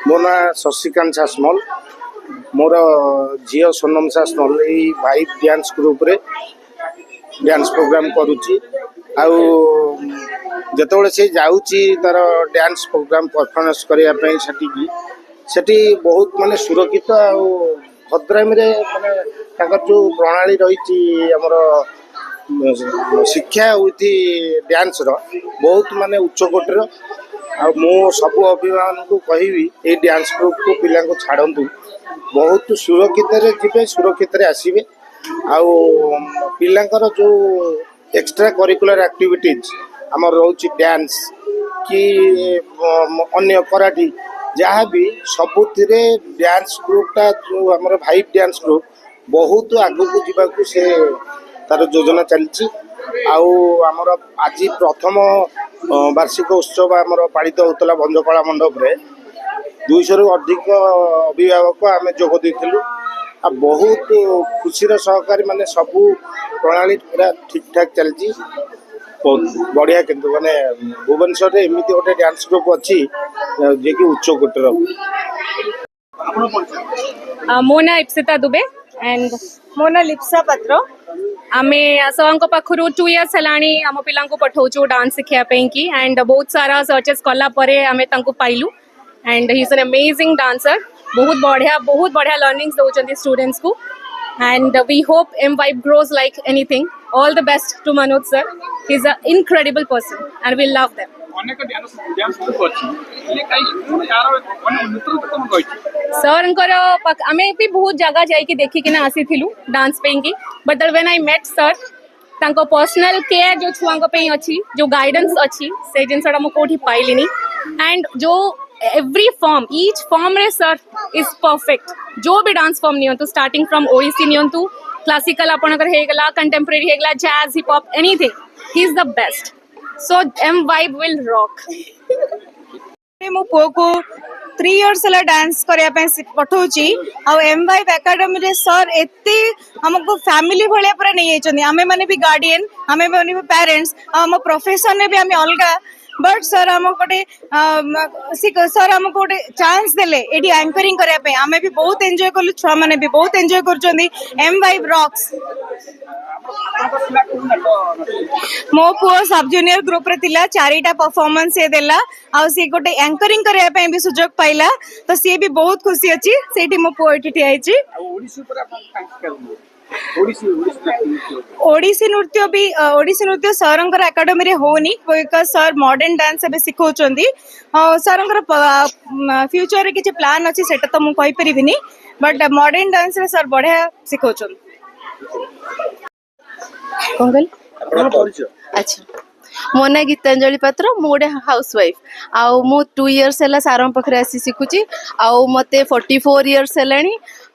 मो ना शशिकांत सासमल मोर झील सोनम सासमल यही भाई डांस ग्रुप रे डांस प्रोग्राम करुच्ची आते से जाऊँगी तार डांस प्रोग्राम परफॉर्मेंस करने सेठी बहुत माने सुरक्षित भद्रामी माने जो प्रणाली रही आमर शिक्षा विथ डांस बहुत माने उच्चकोटर आ मु सब अभिभावक को कहबी ये डांस ग्रुप को पिला को छाड़ू बहुत सुरक्षित जी सुरक्षित आसबे आर जो एक्स्ट्रा करिकुलर एक्टिविटीज आम रोच डांस कि अन्य कराटी जहाँ भी सबुति डांस ग्रुपटा जो आम भाई डांस ग्रुप बहुत आगू को जावाक से तार योजना चलती आमर आज प्रथम वार्षिक उत्सव आमर पालित होता भंजकला मंडप रे 200 रु अधिक अभिभावक आम जोग देलु आ बहुत खुशी सहकारी माने सबू प्रणाली पूरा ठीक ठाक चलती बहुत बढ़िया किंतु माने भुवनेश्वर एमती गोटे डांस ग्रुप अच्छी जे कि उच्च कोटर मो ना इप्सिता दुबे एंड मो ना लिप्सा पात्र आमे सर पाखु 2 इयर्स है आम पिला पठाऊ डांस शिखापी की एंड बहुत सारा सर्चेस कलापर आम पाइलु and he is an amazing dancer बहुत बढ़िया लर्निंग्स दौरान स्टूडेंट्स को and we hope M Vibe grows like anything all the best to Manoj sir he is a incredible person and we love them sir आम भी बहुत जगह जाकि देखिकिना आसीलु dance पे की but when I met sir तांको पर्सनल केयर जो छुआ अच्छी जो गाइडेंस अच्छी से जिनसा मुझे पाइलिनी एंड जो एवरी फॉर्म ईच फॉर्म रे सर इज परफेक्ट जो भी डांस फॉर्म नियंतु स्टार्टिंग फ्रॉम ओडिसी नियंतु क्लासिकल आपणकर हेगला कंटेम्परेरी हेगला jazz hip hop anything he is the best so M Vibe will rock मो पुओ को 3 इयर्स है डांस करने पठाऊँगी एम वाइब एकेडमी रे सर एते हमको फैमिली भाया पूरा नहीं आमे माने भी गार्डियन आमे माने भी पेरेंट्स आम प्रोफेशन में भी आम अलग बट सर आम गोटे सर आमको गोटे चांस देले एडी एंकरिंग करने आमे भी बहुत एंजॉय कलु छुआ मैंने भी बहुत एंजॉय कर एम वाइब रॉक्स मो पुओ सब जूनियर ग्रुप रे थिला 4टा परफॉर्मेंस से देला आ सी गोटे एंकरिंग करया पे भी सुजोग पाइला तो सी भी बहुत खुशी अछि सेठी मो पुओ एठी आइछि ओडिसी नृत्य सरंकर एकेडमी रे होनी बिकॉज सर मॉडर्न डांस बे सिखौचंदी सरंकर फ्यूचर रे किछ प्लान अछि सेटा तो मु कहि परिबिनी बट मॉडर्न डांस रे सर बढ़िया सिखौचंदी अच्छा मो ना गीतांजलि पात्र मु गोटे हाउस वाइफ आउ मु 2 इयर्स है सार पाखे आसी शिखुची आउ मते 44 इयर्स है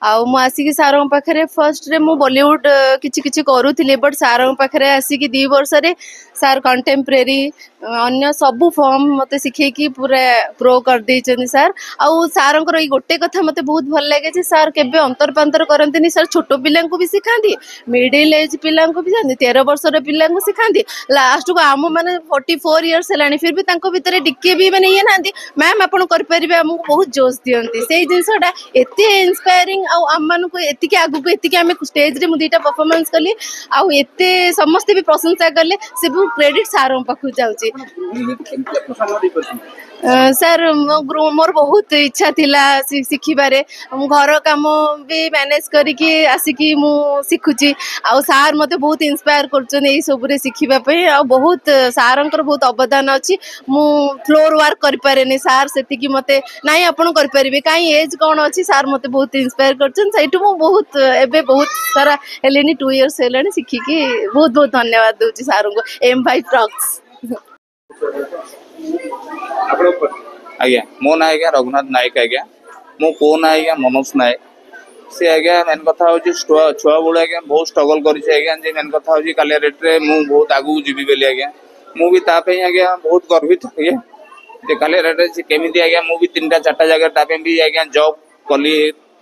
आउ मु आसिकी सार पाखे फर्स्ट रे मु बॉलीवुड किछि किछि करूथिले बट सार पाखे आसिकी 2 वर्ष रे सार कंटेम्परेरी अन्य सबू फॉर्म मते सिखेकी पूरा प्रो कर देइछन सर आउ सारंकर ई गोटे कथा मते बहुत भल लागे जे सर केबे अंतर पांतर करंतिनी सर छोटो पिला को भी सिखांती मिडिल एज पिला को भी जानती 13 वर्ष रे पिला को सिखांती लास्ट को आम माने 44 इयर्स है फिर भी तांको भितरे डिके भी माने ये नांती मैम आपण कर परिबे हमको बहुत जोश दियंती सेही जिंसटा एते इंस्पायरिंग आउ आम मान को एतिके आगु को एतिके हम स्टेज रे मु दीटा परफॉर्मेंस कली आउ एते समस्त भी प्रशंसा करले से क्रेडिट सारों पाखु जाउची सर मोर बहुत इच्छा थिला शिखिबारे घर काम भी मैनेज करके आसिकी मु शिखुची आउ सार मते बहुत इंस्पायर करछन एई सब रे शिखिबा पे आ बहुत सारंकर बहुत अवदान अछि मु फ्लोर वर्क कर पारे नै सार सेति की मते नाही आपण कर परिबे काई एज कोन अछि सार मते बहुत इंस्पायर करछन सैटु मु बहुत एबे बहुत सारा हेलेनी 2 इयर्स हेलेनी शिखी की बहुत बहुत धन्यवाद दोची सारंग को एम भाई ट्रक्स आज्ञा मो ना आज्ञा रघुनाथ नायक आज्ञा मो को ना आज्ञा मनोज नायक से आज्ञा मेन कथा हूँ छुआ बेलू आज्ञा बहुत स्ट्रगल करिए मेन कथा हूँ कालिया रेट्रे मुझे बहुत आगू जीवी बोली आज्ञा मुझे आज्ञा बहुत गर्वित आज्ञा कालिया रेट्रे केमी आज्ञा मुझे 3टा 4टा जगह भी आज्ञा जॉब कली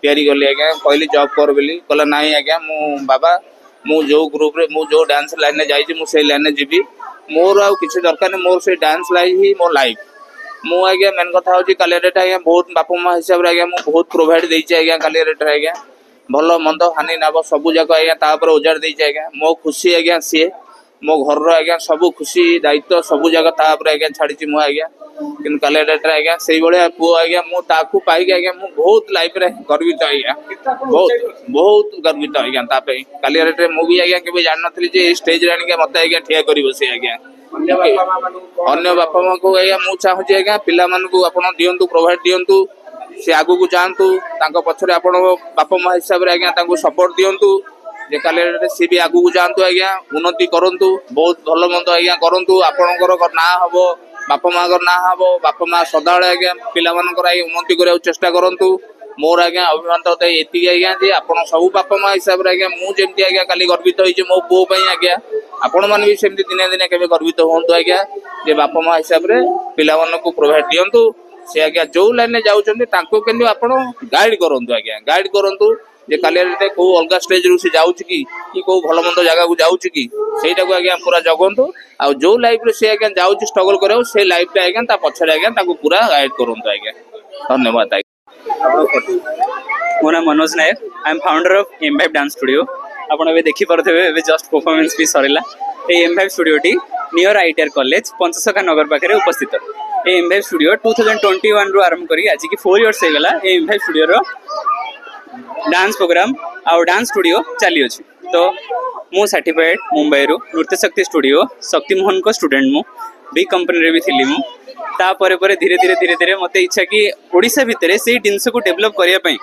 तैयारी कली आज्ञा कहली जॉब कर बोली कहला ना आज्ञा मो बाबा मु जो ग्रुप रे मु जो डांस लाइन में जाइए मुझे लाइन जीवी मोर आउ किसी दरकार नहीं मोर से डांस लाइन ही मोर लाइफ मु आज्ञा मेन कथा हूँ काली रेट आज्ञा बहुत बापा माँ हिसाब से आज्ञा बहुत प्रोवाइड देती आज्ञा काली रेट आज्ञा भल मंद हानि नाभ सबू जाक आज्ञा तापर उजाड़ देती आज्ञा मो खुशी आज्ञा सी मो घर आज्ञा सब खुशी दायित्व सबू जाक तापर आज्ञा छाड़ी मु आज्ञा कि काली रेट आज्ञा से भाया पु आज्ञा मुझे पाई आज्ञा मु बहुत लाइफ रे गर्वित आज्ञा बहुत बहुत गर्वित आज्ञा काली रेट मुझे आज्ञा केवे जान नी स्टेज रे आज्ञा मत आज्ञा ठिया कर बसे आज्ञा अन्य बापा माँ को आज्ञा मुझे चाहूँगी आज्ञा पिला मानू आप दिंतु प्रोवाइड दिंतु सी आगू को जातु पछरे आप बापा माँ हिसाब से आज्ञा सपोर्ट दिंतु जे काली सी भी आगू को जातु आज्ञा उन्नति करंतु बहुत भल मंद आज्ञा करंतु आपणकर ना हम बापा माँ ना हम बापा माँ सदाबले आज्ञा पिला उन्नति करने चेष्टा करंतु मोर आज्ञा अभिमान ये आज्ञा जे आप सब बापा माँ हिसाब से आज्ञा मुझे आज्ञा काली गर्वित होइछे मो पुओ पई आज्ञा आपण मैंने भी सेमती दिने दिने केवे गर्वित हूँ आज्ञा जे बापा माँ हिसाब से पिला को प्रोवाइड दिंतु से आज्ञा जो लाइन में जाऊँ आप गाइड करूँ आज्ञा गाइड करूँ जे काली कौ अलग स्टेज रू से जाऊँ कि कौ भल मंद जगह को जाऊँ कि सहीटा को आज्ञा पूरा जगंतु आ जो लाइफ से आज्ञा जाऊँ स्ट्रगल कर से लाइफ आज्ञा पछरे आज्ञा पूरा गाइड करूँ आज्ञा धन्यवाद आज्ञा मो नाम Manoj Nayak I am founder of M five dance studio आपण ए देखिपे जस्ट परफॉर्मेंस भी सरला एम5 स्टूडियो टी near ITR college Panchasakha Nagar पाखे उपस्थित ये एम5 स्टूडियो 2021 रु आरंभ करी आज की 4 इयर्स होगा एम5 स्टूडियो रो डांस प्रोग्राम आउ डांस स्टूडियो चली अच्छी तो मु सर्टिफाइड मुंबई रु नृत्य शक्ति स्टूडियो शक्ति मोहन को स्टूडेंट मु भी कंपनी रे भी थी मु धीरे धीरे मत इच्छा कि ओडिशा भितर से जिनस को डेभलप करने